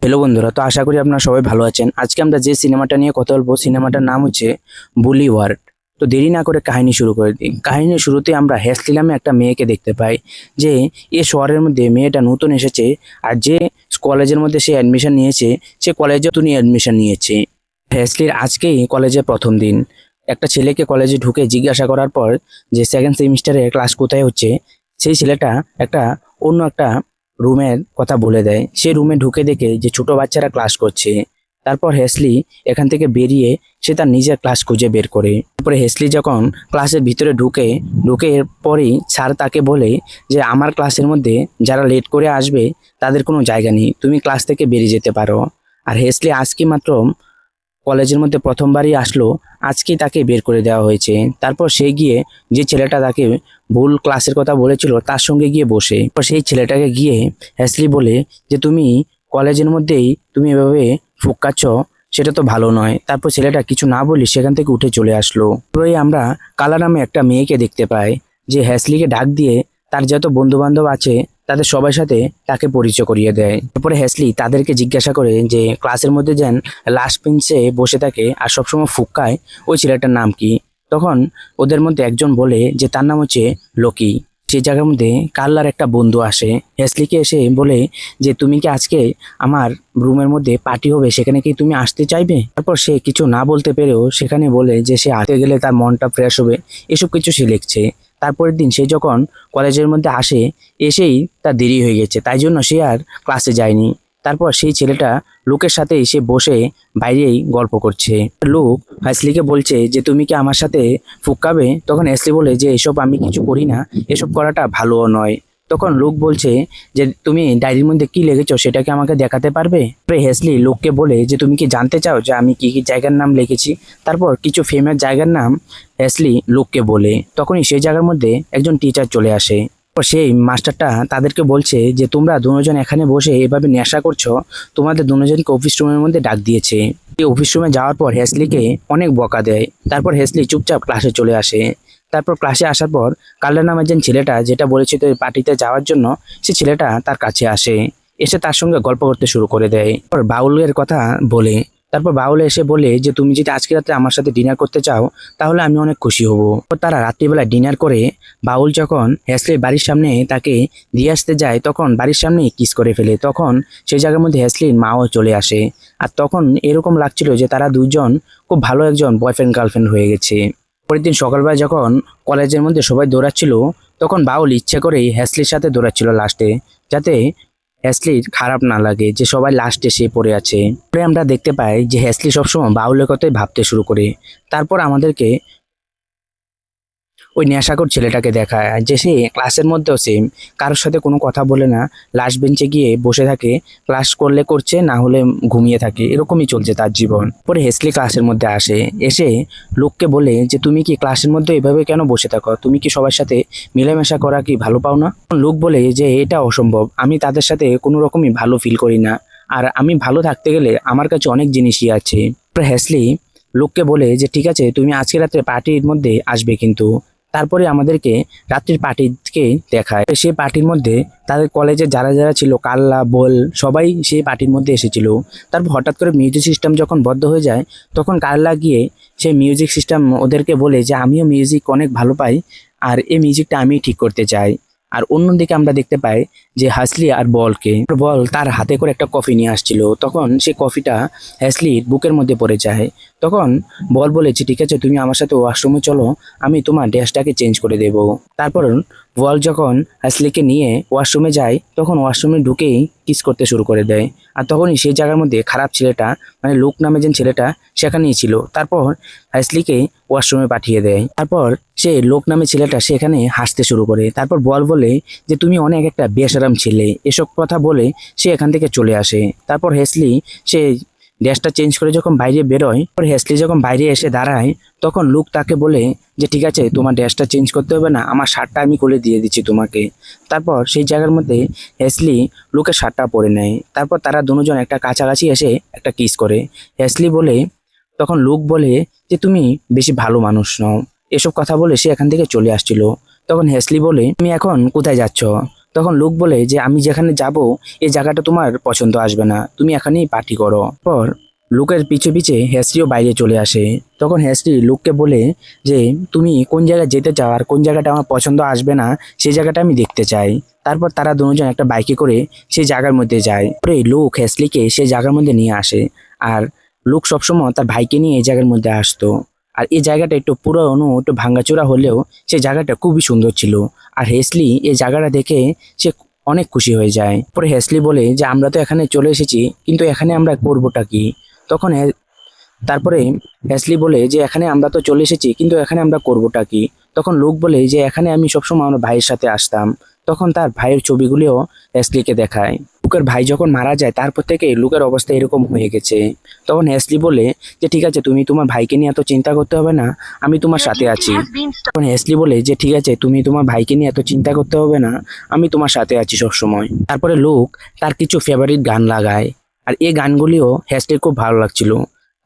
Hello বন্ধুরা, তো আশা করি আপনারা সবাই ভালো আছেন। আজকে আমরা যে সিনেমাটা নিয়ে কথা বলবো, সিনেমাটার নাম হচ্ছে বুলি ওয়ার্ড। তো দেরি না করে কাহিনী শুরু করে দিই। কাহিনীর শুরুতে আমরা হ্যাসলি নামে একটা মেয়েকে দেখতে পাই, যে এ শহরের মধ্যে মেয়েটা নতুন এসেছে, আর যে কলেজের মধ্যে সে অ্যাডমিশন নিয়েছে, সে কলেজে তিনি অ্যাডমিশন নিয়েছে। হ্যাসলির আজকেই কলেজে প্রথম দিন। একটা ছেলেকে কলেজে ঢুকে জিজ্ঞাসা করার পর যে সেকেন্ড সেমিস্টারে ক্লাস কোথায় হচ্ছে, সেই ছেলেটা অন্য একটা রুমের কথা বলে দেয়। সে রুমে ঢুকে দেখে যে ছোট বাচ্চারা ক্লাস করছে। তারপর হেসলি এখান থেকে বেরিয়ে সে তার নিজের ক্লাস খুঁজে বের করে। তারপরে হেসলি যখন ক্লাসের ভিতরে ঢুকে এর পরেই স্যার তাকে বলে যে আমার ক্লাসের মধ্যে যারা লেট করে আসবে তাদের কোনো জায়গা নেই, তুমি ক্লাস থেকে বেরিয়ে যেতে পারো। আর হেসলি আজকে মাত্র কলেজের মধ্যে প্রথমবারই আসলো, আজকেই তাকে বের করে দেওয়া হয়েছে। তারপর সে গিয়ে যে ছেলেটা তাকে ভুল ক্লাসের কথা বলেছিল তার সঙ্গে গিয়ে বসে। তারপর সেই ছেলেটাকে গিয়ে হ্যাসলি বলে যে তুমি কলেজের মধ্যেই তুমি এভাবে ফুক্কাচ্ছ, সেটা তো ভালো নয়। তারপর ছেলেটা কিছু না বলি সেখান থেকে উঠে চলে আসলো। তারপরে আমরা কালা নামে একটা মেয়েকে দেখতে পাই, যে হ্যাসলিকে ডাক দিয়ে তার যত বন্ধু বান্ধব আছে তাদের সবার সাথে তাকে পরিচয় করিয়ে দেয়। তারপরে হ্যাসলি তাদেরকে জিজ্ঞাসা করে যে ক্লাসের মধ্যে যেন লাস্ট বেঞ্চে বসে থাকে আর সবসময় ফুক্কায়, ওই ছেলেটার নাম কি? তখন ওদের মধ্যে একজন বলে যে তার নাম হচ্ছে লোকি। সেই জায়গার মধ্যে কার্লার একটা বন্ধু আসে, হ্যাসলিকে এসে বলে যে তুমি কি আজকে আমার রুমের মধ্যে পার্টি হবে, সেখানে কি তুমি আসতে চাইবে? তারপর সে কিছু না বলতে পেরেও সেখানে বলে যে সে আসতে গেলে তার মনটা ফ্রেশ হবে, এসব কিছু সে লিখছে। তারপরের দিন সে যখন কলেজের মধ্যে আসে, এসেই তার দেরি হয়ে গেছে, তাই জন্য সে আর ক্লাসে যায়নি। তারপর সেই ছেলেটা লোকের সাথে এসে বসে বাইরেই গল্প করছে। লোক হ্যাসলিকে বলছে যে তুমি কি আমার সাথে ফুক্কাবে? তখন হ্যাসলি বলে যে এসব আমি কিছু করি না, এসব করাটা ভালোও নয়। তখন লোক বলছে যে তুমি ডায়েরির মধ্যে কি লিখেছো সেটা কি আমাকে দেখাতে পারবে? তারপরে হ্যাসলি লোককে বলে যে তুমি কি জানতে চাও যে আমি কি কি জায়গার নাম লিখেছি? তারপর কিছু ফেমাস জায়গার নাম হ্যাসলি লোককে বলে। তখনই সেই জায়গার মধ্যে একজন টিচার চলে আসে। তারপর সেই মাস্টারটা তাদেরকে বলছে যে তোমরা দুজন এখানে বসে এভাবে নেশা করছো, তোমাদের দুজনকে অফিস রুমের মধ্যে ডাক দিয়েছে। এই অফিস রুমে যাওয়ার পর হ্যাসলিকে অনেক বকা দেয়। তারপর হ্যাসলি চুপচাপ ক্লাসে চলে আসে। তারপর ক্লাসে আসার পর কার্লার নামের যে ছেলেটা যেটা বলেছিল পার্টিতে যাওয়ার জন্য, সে ছেলেটা তার কাছে আসে, এসে তার সঙ্গে গল্প করতে শুরু করে দেয়। তারপর বাউলের কথা বলে। তারপর বাউল এসে বলে যে তুমি যদি আজকে রাতে আমার সাথে ডিনার করতে চাও তাহলে আমি অনেক খুশি হব। তারা রাত্রিবেলা ডিনার করে বাউল যখন হ্যাসলির বাড়ির সামনে তাকে দিয়ে আসতে যায় তখন বাড়ির সামনে কিস করে ফেলে। তখন সেই জায়গার মধ্যে হ্যাসলির মাও চলে আসে। আর তখন এরকম লাগছিল যে তারা দুইজন খুব ভালো একজন বয়ফ্রেন্ড গার্লফ্রেন্ড হয়ে গেছে। পরের দিন সকালবেলা যখন কলেজের মধ্যে সবাই দৌড়াচ্ছিল তখন বাউল ইচ্ছে করেই হ্যাসলির সাথে দৌড়াচ্ছিল লাস্টে, যাতে হ্যাসলির খারাপ না লাগে যে সবাই লাস্টে সে পড়ে আছে। পরে আমরা দেখতে পাই যে হ্যাসলি সবসময় বাউলের কথাই ভাবতে শুরু করে। তারপর আমাদেরকে ওই নেশাখোর ছেলেটাকে দেখায় যে সে ক্লাসের মধ্যেও সেম, কারোর সাথে কোনো কথা বলে না, লাস্ট বেঞ্চে গিয়ে বসে থাকে, ক্লাস করলে করছে না হলে ঘুমিয়ে থাকে, এরকমই চলছে তার জীবন। পরে হেসলি ক্লাসের মধ্যে আসে, এসে লোককে বলে যে তুমি কি ক্লাসের মধ্যে এভাবে কেন বসে থাকো, তুমি কি সবার সাথে মিলেমিশা করা কি ভালো পাও না? লোক বলে যে এটা অসম্ভব, আমি তাদের সাথে কোনো রকমই ভালো ফিল করি না, আর আমি ভালো থাকতে গেলে আমার কাছে অনেক জিনিসই আছে। পরে হ্যাসলি লোককে বলে যে ঠিক আছে তুমি আজকে রাত্রে পার্টির মধ্যে আসবে কিন্তু। তারপরে আমাদেরকে রাত্রির পার্টিকে দেখায়। সেই পার্টির মধ্যে তাদের কলেজে যারা যারা ছিল কাল্লা বল সবাই সেই পার্টির মধ্যে এসেছিল। তারপর হঠাৎ করে মিউজিক সিস্টেম যখন বন্ধ হয়ে যায় তখন কাল্লা গিয়ে সেই মিউজিক সিস্টেম ওদেরকে বলে যে আমিও মিউজিক অনেক ভালো পাই, আর এই মিউজিকটা আমি ঠিক করতে চাই। আর অন্যদিকে আমরা দেখতে পাই যে হাসলি আর বল তার হাতে করে একটা কফি নিয়ে আসছিল। তখন সেই কফিটা হ্যাসলির বুকের মধ্যে পড়ে যায়। তখন বল বলেছে ঠিক আছে তুমি আমার সাথে ওয়াশরুমে চলো, আমি তোমার ড্রেসটাকে চেঞ্জ করে দেব। তারপর বল যখন হ্যাসলিকে নিয়ে ওয়াশরুমে যায় তখন ওয়াশরুমে ঢুকেই কিস করতে শুরু করে দেয়। আর তখনই সেই জায়গার মধ্যে খারাপ ছেলেটা মানে লোক নামে যে ছেলেটা সেখানেই ছিল। তারপর হ্যাসলিকে ওয়াশরুমে পাঠিয়ে দেয়। তারপর সে লোক নামে ছেলেটা সেখানে হাসতে শুরু করে। তারপর বল বলে যে তুমি অনেক একটা বেশরম ছেলে, এসব কথা বলে সে এখান থেকে চলে আসে। তারপর হ্যাসলি সে ড্রেসটা চেঞ্জ করে যখন বাইরে বেরোয়, পরে হ্যাসলি যখন বাইরে এসে দাঁড়ায় তখন লুক তাকে বলে যে ঠিক আছে তোমার ড্রেসটা চেঞ্জ করতে হবে না, আমার শার্টটা আমি খুলে দিয়ে দিচ্ছি তোমাকে। তারপর সেই জায়গার মধ্যে হ্যাসলি লুকের শার্টটা পরে নেয়। তারপর তারা দুজন একটা কাছাকাছি এসে একটা কিস করে। হ্যাসলি বলে তখন লুক বলে যে তুমি বেশি ভালো মানুষ নও, এসব কথা বলে সে এখান থেকে চলে আসছিল। তখন হ্যাসলি বলে তুমি এখন কোথায় যাচ্ছ? তখন লোক বলে যে আমি যেখানে যাব এই জায়গাটা তোমার পছন্দ আসবে না, তুমি এখানেই পার্টি করো। পর লোকের পিছে পিছে হ্যাসলিও বাইরে চলে আসে। তখন হ্যাসলি লোককে বলে যে তুমি কোন জায়গায় যেতে চাও আর কোন জায়গাটা আমার পছন্দ আসবে না সেই জায়গাটা আমি দেখতে চাই। তারপর তারা দুজন একটা বাইকে করে সেই জায়গার মধ্যে যায়। পরে লোক হ্যাসলিকে সেই জায়গার মধ্যে নিয়ে আসে। আর লোক সবসময় তার ভাইকে নিয়ে এই জায়গার মধ্যে আসতো। আর এই জায়গাটা একটু পুরনো, একটু ভাঙাচোরা হলেও সেই জায়গাটা খুবই সুন্দর ছিল। আর হেসলি এই জায়গাটা দেখে সে অনেক খুশি হয়ে যায়। পরে হেসলি বলে যে আমরা তো এখানে চলে এসেছি, কিন্তু এখানে আমরা করবোটা কি? তখন তারপরে হেসলি বলে যে এখানে আমরা তো চলে এসেছি, কিন্তু এখানে আমরা করবোটা কি? তখন লোক বলে যে এখানে আমি সবসময় আমার ভাইয়ের সাথে আসতাম। তখন তার ভাইয়ের ছবিগুলিও হেসলিকে দেখায়। লুকের ভাই যখন মারা যায় তারপর থেকে লুকের অবস্থা এরকম হয়ে গেছে। তখন হেসলি বলে যে ঠিক আছে, তুমি তোমার ভাইকে নিয়ে এত চিন্তা করতে হবে না, আমি তোমার সাথে আছি। তখন হেসলি বলে যে ঠিক আছে, তুমি তোমার ভাইকে নিয়ে এত চিন্তা করতে হবে না, আমি তোমার সাথে আছি সবসময়। তারপরে লোক তার কিছু ফেভারিট গান লাগায়। আর এই গানগুলিও হেসলির খুব ভালো লাগছিল।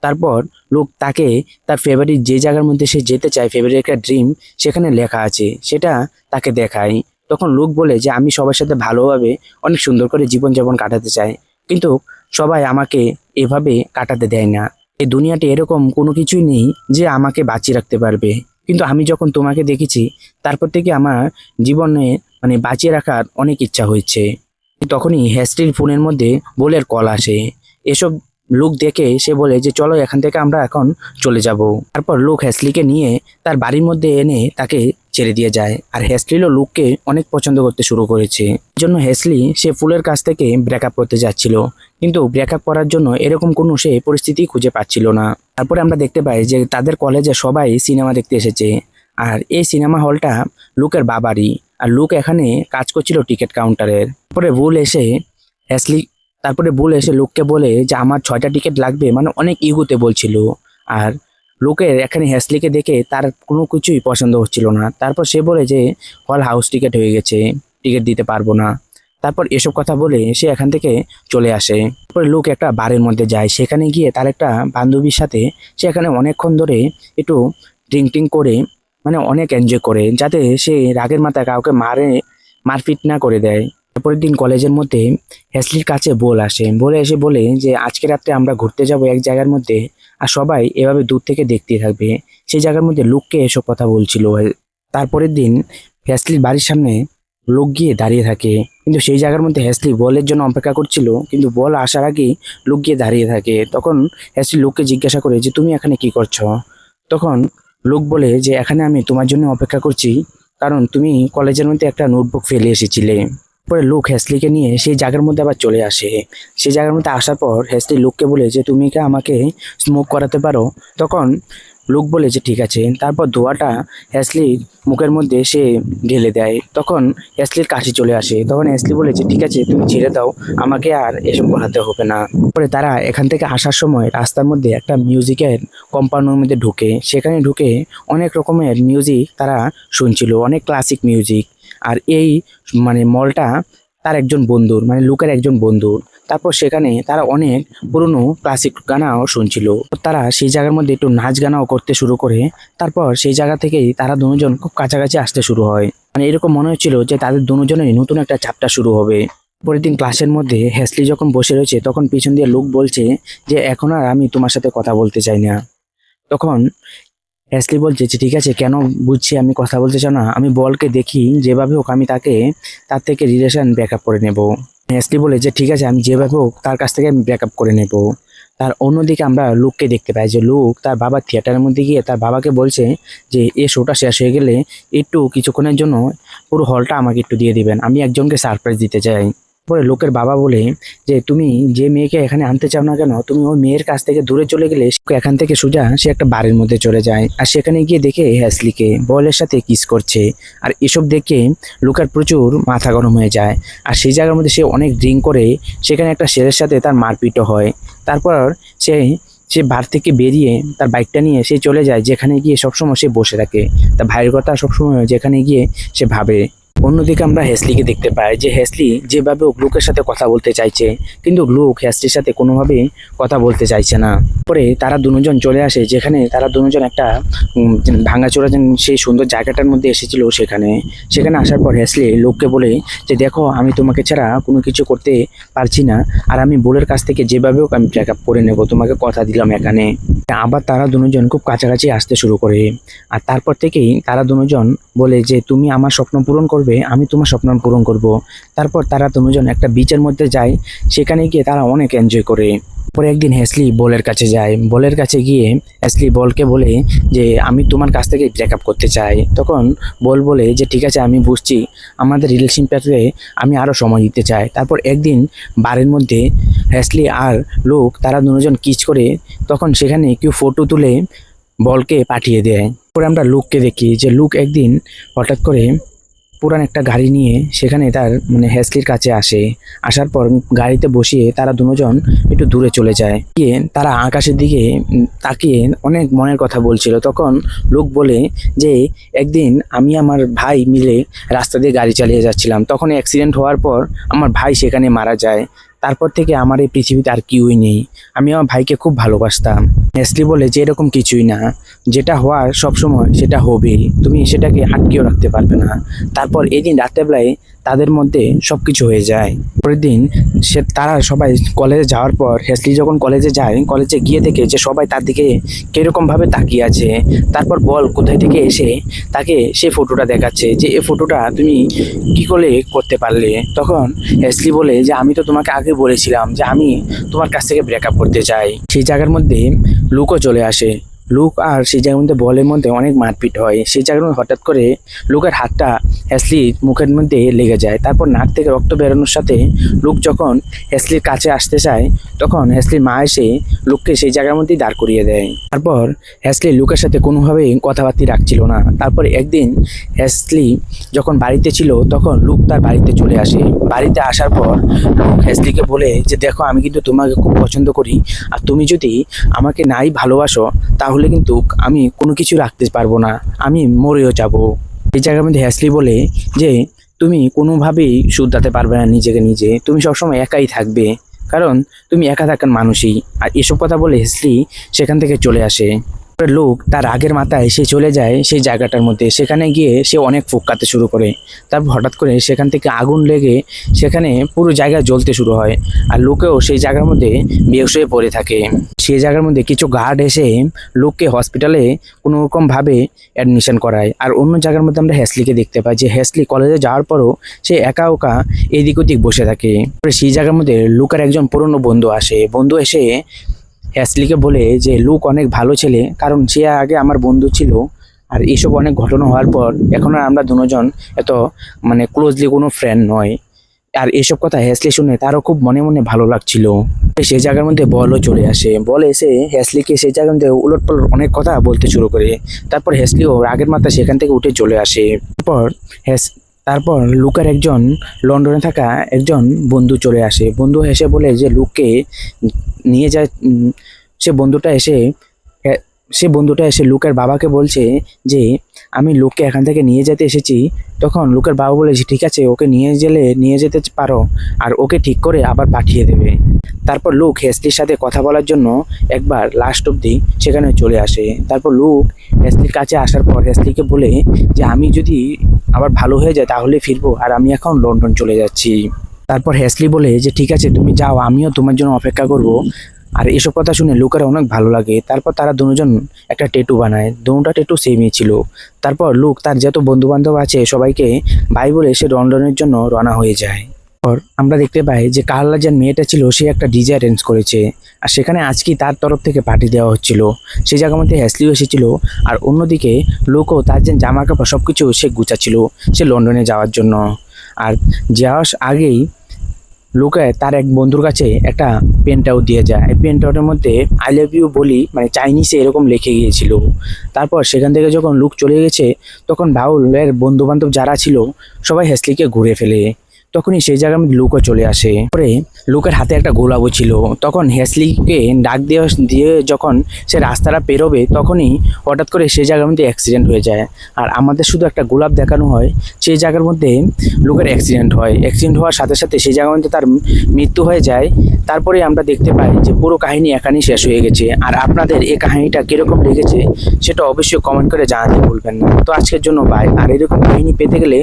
তারপর লোক তাকে তার ফেভারিট যে জায়গার মধ্যে সে যেতে চায়, ফেভারিট একটা ড্রিম সেখানে লেখা আছে সেটা তাকে দেখায়। তখন লোক বলে যে আমি সবার সাথে ভালোভাবে অনেক সুন্দর করে জীবনযাপন কাটাতে চাই, কিন্তু সবাই আমাকে এভাবে কাটাতে দেয় না। এই দুনিয়াতে এরকম কোনো কিছুই নেই যে আমাকে বাঁচিয়ে রাখতে পারবে, কিন্তু আমি যখন তোমাকে দেখেছি তারপর থেকে আমার জীবনে বাঁচিয়ে রাখার অনেক ইচ্ছা হয়েছে। তখনই হ্যাস্টির ফোনের মধ্যে বোলের কল আসে। এসব লোক দেখে সে বলে যে চলো এখান থেকে আমরা এখন চলে যাব। তারপর লোক হ্যাসলিকে নিয়ে তার বাড়ির মধ্যে এনে তাকে ছেড়ে দিয়ে যায়। আর হ্যাসলিও লোককে অনেক পছন্দ করতে শুরু করেছে। এই জন্য হ্যাসলি সে ফুলের কাছ থেকে ব্রেকআপ করতে যাচ্ছিল, কিন্তু ব্রেকআপ করার জন্য এরকম কোনো সে পরিস্থিতি খুঁজে পাচ্ছিল না। তারপরে আমরা দেখতে পাই যে তাদের কলেজে সবাই সিনেমা দেখতে এসেছে। আর এই সিনেমা হলটা লুকের বাবারই। আর লুক এখানে কাজ করছিল টিকিট কাউন্টারের। হ্যাসলি তারপরে বুল এসে লোককে বলে যে আমার 6টা টিকিট লাগবে, অনেক ইগোতে বলছিল। আর লোকের এখানে হ্যাসলিকে দেখে তার কোনো কিছুই পছন্দ হচ্ছিল না। তারপর সে বলে যে হল হাউস টিকিট হয়ে গেছে, টিকিট দিতে পারবো না। তারপর এসব কথা বলে সে এখান থেকে চলে আসে। তারপরে লোক একটা বারের মধ্যে যায়, সেখানে গিয়ে তার একটা বান্ধবীর সাথে সে এখানে অনেকক্ষণ ধরে একটু ড্রিঙ্কিং করে অনেক এনজয় করে, যাতে সে রাগের মাথায় কাউকে মারপিট না করে দেয়। তারপরের দিন কলেজের মধ্যে হ্যাসলির কাছে বলে এসে বলে যে আজকে রাত্রে আমরা ঘুরতে যাব এক জায়গার মধ্যে, আর সবাই এভাবে দূর থেকে দেখতেই থাকবে। সেই জায়গার মধ্যে লোককে এসব কথা বলছিল। তারপরের দিন হ্যাসলির বাড়ির সামনে লোক গিয়ে দাঁড়িয়ে থাকে, কিন্তু সেই জায়গার মধ্যে হ্যাসলি বলের জন্য অপেক্ষা করছিল, কিন্তু বল আসার আগেই লোক গিয়ে দাঁড়িয়ে থাকে। তখন হ্যাসলি লোককে জিজ্ঞাসা করে যে তুমি এখানে কি করছো? তখন লোক বলে যে এখানে আমি তোমার জন্য অপেক্ষা করছি, কারণ তুমি কলেজের মধ্যে একটা নোটবুক ফেলে এসেছিলে। পরে লোক হ্যাসলিকে নিয়ে সেই জায়গার মধ্যে আবার চলে আসে। সেই জায়গার মধ্যে আসার পর হ্যাসলি লোককে বলে যে তুমি কি আমাকে স্মোক করাতে পারো? তখন লোক বলে যে ঠিক আছে। তারপর ধোঁয়াটা হ্যাসলির মুখের মধ্যে সে ঢেলে দেয়। তখন হ্যাসলির কাশি চলে আসে। তখন হ্যাসলি বলে যে ঠিক আছে, তুমি ছেড়ে দাও, আমাকে আর এসব করাতে হবে না। পরে তারা এখান থেকে আসার সময় রাস্তার মধ্যে একটা মিউজিকের কম্পাউন্ডের মধ্যে ঢুকে, সেখানে ঢুকে অনেক রকমের মিউজিক তারা শুনছিল, অনেক ক্লাসিক মিউজিক। আর এই মলটা তার একজন বন্ধুর, লুকের একজন বন্ধুর। তারপর সেখানে তারা অনেক পুরনো ক্লাসিক গানাও শুনছিল। তারা সেই জায়গার মধ্যে একটু নাচ গানাও করতে শুরু করে। তারপর সেই জায়গা থেকেই তারা দুজন খুব কাছাকাছি আসতে শুরু হয়। এরকম মনে হচ্ছিল যে তাদের দুজনেরই নতুন একটা চ্যাপ্টার শুরু হবে। পরের দিন ক্লাসের মধ্যে হ্যাসলি যখন বসে রয়েছে, তখন পিছন দিয়ে লোক বলছে যে এখন আর আমি তোমার সাথে কথা বলতে চাই না। তখন হ্যাসলি বলছে যে ঠিক আছে, কেন বুঝছি আমি কথা বলতে চাও না, আমি বলকে দেখি যেভাবে হোক আমি তার থেকে রিলেশন ব্রেকআপ করে নেব। হ্যাসলি বলে যে ঠিক আছে, আমি যেভাবে হোক তার কাছ থেকে আমি ব্রেকআপ করে নেব। তার অন্যদিকে আমরা লুককে দেখতে পাই যে লুক তার বাবার থিয়েটারের মধ্যে গিয়ে তার বাবাকে বলছে যে এই শোটা শেষ হয়ে গেলে একটু কিছুক্ষণের জন্য পুরো হলটা আমাকে একটু দিয়ে দিবেন, আমি একজনকে সারপ্রাইজ দিতে চাই। পরে লোকের বাবা বলে যে তুমি যে মেয়েকে এখানে আনতে চাও না কেন, তুমি ওই মেয়ের কাছ থেকে দূরে চলে গেলে এখান থেকে সোজা সে একটা বারের মধ্যে চলে যায়। আর সেখানে গিয়ে দেখে হ্যাসলিকে বলের সাথে কিস করছে। আর এসব দেখে লোকের প্রচুর মাথা গরম হয়ে যায়। আর সেই জায়গার মধ্যে সে অনেক ড্রিঙ্ক করে সেখানে একটা ছেলের সাথে তার মারপিটও হয়। তারপর সে বার থেকে বেরিয়ে তার বাইকটা নিয়ে সে চলে যায়, যেখানে গিয়ে সবসময় সে বসে থাকে, তার ভাইয়ের কথা সবসময় যেখানে গিয়ে সে ভাবে। অন্যদিকে আমরা হ্যাসলিকে দেখতে পাই যে হ্যাসলি যেভাবে লুকের সাথে কথা বলতে চাইছে, কিন্তু লুক হ্যাসলির সাথে কোনোভাবেই কথা বলতে চাইছে না। পরে তারা দুজন চলে আসে যেখানে তারা দুজন একটা ভাঙাচোরা সেই সুন্দর জায়গাটার মধ্যে এসেছিল। সেখানে আসার পর হ্যাসলি লুককে বলে যে দেখো, আমি তোমাকে ছাড়া কোনো কিছু করতে পারছি না, আর আমি বোলের কাছ থেকে যেভাবে হোক আমি ব্রেকআপ করে নেব, তোমাকে কথা দিলাম এখানে। আবার তারা দুজন খুব কাছাকাছি আসতে শুরু করে, আর তারপর থেকেই তারা দুজন বলে যে তুমি আমার স্বপ্ন পূরণ করবে, আমি তোমার স্বপ্ন পূরণ করব। তারপর তারা দুজন একটা বিচের মধ্যে যায়, সেখানে গিয়ে তারা অনেক এনজয় করে। পরে একদিন হ্যাসলি বলের কাছে যায়, বলের কাছে গিয়ে হ্যাসলি বলকে বলে যে আমি তোমার কাছ থেকে ব্রেকআপ করতে চাই। তখন বল বলে যে ঠিক আছে, আমি বুঝছি, আমাদের রিলেশনশিপে আমি আরও সময় দিতে চাই। তারপর একদিন বারের মধ্যে হ্যাসলি আর লুক তারা দুজন কিস করে, তখন সেখানে কেউ ফটো তুলে বলকে পাঠিয়ে দেয়। পরে আমরা লুককে দেখি যে লুক একদিন হঠাৎ করে পুরান একটা গাড়ি নিয়ে সেখানে তার হ্যাসলির কাছে আসে। আসার পর গাড়িতে বসিয়ে তারা দুজন একটু দূরে চলে যায়। গিয়ে তারা আকাশের দিকে তাকিয়ে অনেক মনের কথা বলছিল। তখন লুক বলে যে একদিন আমি আমার ভাই মিলে রাস্তা দিয়ে গাড়ি চালিয়ে যাচ্ছিলাম, তখন অ্যাক্সিডেন্ট হওয়ার পর আমার ভাই সেখানে মারা যায়। তারপর থেকে আমার এই পৃথিবীতে আর কেউই নেই, আমি আমার ভাইকে খুব ভালোবাসতাম। হ্যাসলি বলে যে এরকম কিছুই না, যেটা হওয়ার সবসময় সেটা হবেই, তুমি সেটাকে আটকেও রাখতে পারবে না। তারপর এই দিন রাত্রেবেলায় তাদের মধ্যে সব কিছু হয়ে যায়। পরের দিন তারা সবাই কলেজে যাওয়ার পর হ্যাসলি যখন কলেজে যায়, কলেজে গিয়ে দেখে যে সবাই তার দিকে কিরকমভাবে তাকিয়ে আছে। তারপর বল কোথায় থেকে এসে তাকে সেই ফটোটা দেখাচ্ছে যে এই ফটোটা তুমি কি করে করতে পারলে। তখন হ্যাসলি বলে যে আমি তো তোমাকে আগে বলেছিলাম যে আমি তোমার কাছ থেকে ব্রেকআপ করতে চাই। সেই জায়গার মধ্যে লুকও চলে আসে। লুক আর সেই জায়গার মধ্যে বলের মধ্যে অনেক মারপিট হয়। সেই জায়গার মধ্যে হঠাৎ করে লুকের হাতটা হ্যাসলির মুখের মধ্যে লেগে যায়। তারপর নাক থেকে রক্ত বেরোনোর সাথে লুক যখন হ্যাসলির কাছে আসতে চায়, তখন হ্যাসলির মা এসে লুককে সেই জায়গার মধ্যেই দাঁড় করিয়ে দেয়। তারপর হ্যাসলি লুকের সাথে কোনোভাবেই কথাবার্তা রাখছিল না। তারপর একদিন হ্যাসলি যখন বাড়িতে ছিল, তখন লুক তার বাড়িতে চলে আসে। বাড়িতে আসার পর লুক হ্যাসলিকে বলে যে দেখো, আমি কিন্তু তোমাকে খুব পছন্দ করি, আর তুমি যদি আমাকে নাই ভালোবাসো তাহলে কিন্তু আমি কোনো কিছু রাখতে পারবো না, আমি মরেও যাব। এই জায়গার মধ্যে হ্যাসলি বলে যে তুমি কোনোভাবেই শুধরাতে পারবে না নিজেকে নিজে, তুমি সবসময় একাই থাকবে, কারণ তুমি একা থাকার মানুষই। আর এসব কথা বলে হ্যাসলি সেখান থেকে চলে আসে। লোক তার আগের মাথায় সে চলে যায় সেই জায়গাটার মধ্যে, সেখানে গিয়ে সে অনেক ফুঁকাতে শুরু করে। তারপর হঠাৎ করে সেখান থেকে আগুন লেগে সেখানে পুরো জায়গা জ্বলতে শুরু হয়, আর লোকেও সেই জায়গার মধ্যে বেহুশ হয়ে পড়ে থাকে। সেই জায়গার মধ্যে কিছু গার্ড এসে লোককে হসপিটালে কোনো রকমভাবে অ্যাডমিশন করায়। আর অন্য জায়গার মধ্যে আমরা হ্যাসলিকে দেখতে পাই যে হ্যাসলি কলেজে যাওয়ার পরও সে একা ওকা এদিক ওদিক বসে থাকে। সেই জায়গার মধ্যে লুকের একজন পুরনো বন্ধু আসে। বন্ধু এসে হ্যাসলিকে বলে যে লুক অনেক ভালো ছেলে, কারণ সে আগে আমার বন্ধু ছিল, আর এইসব অনেক ঘটনা হওয়ার পর এখন আর আমরা দুজন এত ক্লোজলি কোনো ফ্রেন্ড নয়। আর এসব কথা হ্যাসলি শুনে তারও খুব মনে মনে ভালো লাগছিল। সেই জায়গার মধ্যে বলও চলে আসে। বল এসে হ্যাসলিকে সেই জায়গার মধ্যে উলটপালট অনেক কথা বলতে শুরু করে। তারপর হ্যাসলিও রাগের মাথা সেখান থেকে উঠে চলে আসে। তারপর লুকের একজন লন্ডনে থাকা একজন বন্ধু চলে আসে। বন্ধু এসে বলে যে লুককে নিয়ে যায়। সে বন্ধুটা এসে লুকের বাবাকে বলছে যে আমি লুককে এখান থেকে নিয়ে যেতে এসেছি। তখন লুকের বাবা বলেছে ঠিক আছে, ওকে নিয়ে যেতে পারো, আর ওকে ঠিক করে আবার পাঠিয়ে দেবে। তারপর লুক হ্যাসলির সাথে কথা বলার জন্য একবার লাস্ট অবধি সেখানে চলে আসে। তারপর লুক হ্যাসলির কাছে আসার পর হ্যাসলিকে বলে যে আমি যদি আবার ভালো হয়ে যায় তাহলে ফিরবো, আর আমি এখন লন্ডন চলে যাচ্ছি। তারপর হ্যাসলি বলে যে ঠিক আছে, তুমি যাও, আমিও তোমার জন্য অপেক্ষা করব। আর এসব কথা শুনে লুকের অনেক ভালো লাগে। তারপর তারা দুজন একটা ট্যাটু বানায়, দুটা ট্যাটু সেমই ছিল। তারপর লুক তার যত বন্ধু বান্ধব আছে সবাইকে বাই বলে সে লন্ডনের জন্য রওনা হয়ে যায়। পর আমরা দেখতে পাই যে কার্লা যে মেয়েটা ছিল সে একটা ডিজে অ্যারেঞ্জ করেছে, আর সেখানে আজকে তার তরফ থেকে পার্টি দেওয়া হচ্ছিল। সেই জায়গার মধ্যে হ্যাসলিও এসেছিল, আর অন্যদিকে লুকও তার যে জামা কাপড় সব কিছু সে গুছাচ্ছিল সে লন্ডনে যাওয়ার জন্য। আর যাওয়ার আগেই লুকে তার এক বন্ধুর কাছে একটা পেন আউট দিয়ে যায়। এই পেন আউটের মধ্যে আই লাভ ইউ বলি চাইনিজে এরকম লিখে গিয়েছিল। তারপর সেখান থেকে যখন লুক চলে গেছে, তখন বাউলের বন্ধু বান্ধব যারা ছিল সবাই হ্যাসলিকে ঘুরে ফেলে। তখনই সেই জায়গার মধ্যে লুকও চলে আসে। পরে লুকের হাতে একটা গোলাপও ছিল। তখন হ্যাসলিকে ডাক দিয়ে যখন সে রাস্তাটা পেরোবে তখনই হঠাৎ করে সেই জায়গার মধ্যে অ্যাক্সিডেন্ট হয়ে যায়। আর আমাদের শুধু একটা গোলাপ দেখানো হয়, সেই জায়গার মধ্যে লুকের অ্যাক্সিডেন্ট হয়। অ্যাক্সিডেন্ট হওয়ার সাথে সাথে সেই জায়গার মধ্যে তার মৃত্যু হয়ে যায়। তারপরে আমরা দেখতে পাই যে পুরো কাহিনী এখানেই শেষ হয়ে গেছে। আর আপনাদের এই কাহিনীটা কিরকম লেগেছে সেটা অবশ্যই কমেন্ট করে জানাতে ভুলবেন না। তো আজকের জন্য বাই। আর এরকম কাহিনী পেতে গেলে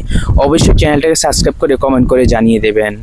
অবশ্যই চ্যানেলটাকে সাবস্ক্রাইব করে কমেন্ট করে জানিয়ে দেবেন।